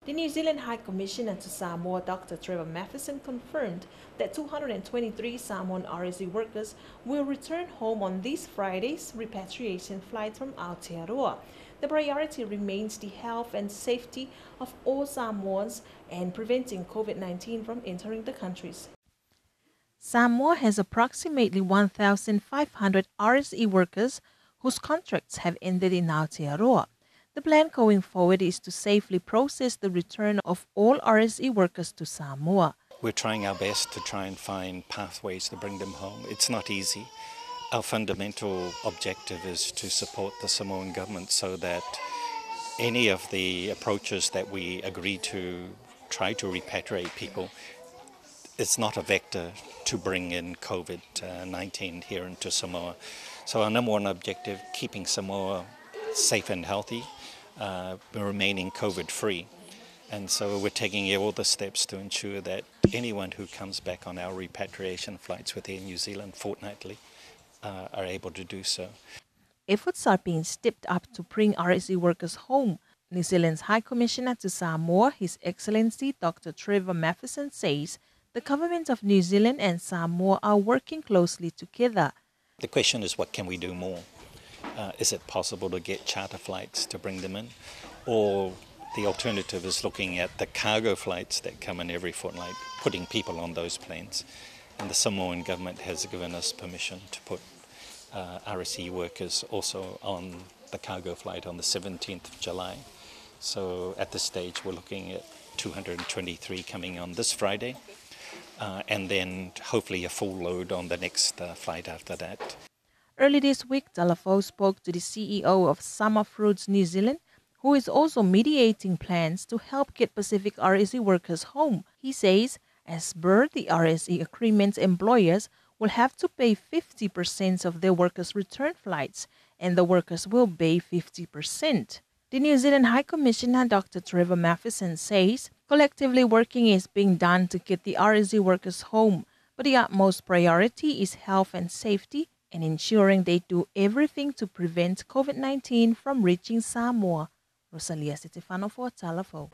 The New Zealand High Commissioner to Samoa Dr Trevor Matheson confirmed that 223 Samoan RSE workers will return home on this Friday's repatriation flight from Aotearoa. The priority remains the health and safety of all Samoans and preventing COVID-19 from entering the countries. Samoa has approximately 1,500 RSE workers whose contracts have ended in Aotearoa. The plan going forward is to safely process the return of all RSE workers to Samoa. We're trying our best to try and find pathways to bring them home. It's not easy. Our fundamental objective is to support the Samoan government so that any of the approaches that we agree to try to repatriate people, it's not a vector to bring in COVID-19 here into Samoa. So our number one objective, keeping Samoa safe and healthy, remaining COVID-free. And so we're taking all the steps to ensure that anyone who comes back on our repatriation flights within New Zealand fortnightly are able to do so. Efforts are being stepped up to bring RSE workers home. New Zealand's High Commissioner to Samoa, His Excellency Dr Trevor Matheson, says the government of New Zealand and Samoa are working closely together. The question is, what can we do more? Is it possible to get charter flights to bring them in? Or the alternative is looking at the cargo flights that come in every fortnight, putting people on those planes. And the Samoan government has given us permission to put RSE workers also on the cargo flight on the 17th of July. So at this stage we're looking at 223 coming on this Friday, and then hopefully a full load on the next flight after that. Early this week, Talafo spoke to the CEO of Summer Fruits New Zealand, who is also mediating plans to help get Pacific RSE workers home. He says, as per the RSE agreement, employers will have to pay 50% of their workers' return flights, and the workers will pay 50%. The New Zealand High Commissioner Dr Trevor Matheson says collectively working is being done to get the RSE workers home, but the utmost priority is health and safety and ensuring they do everything to prevent COVID-19 from reaching Samoa. Rosalia Stefano for Talafo.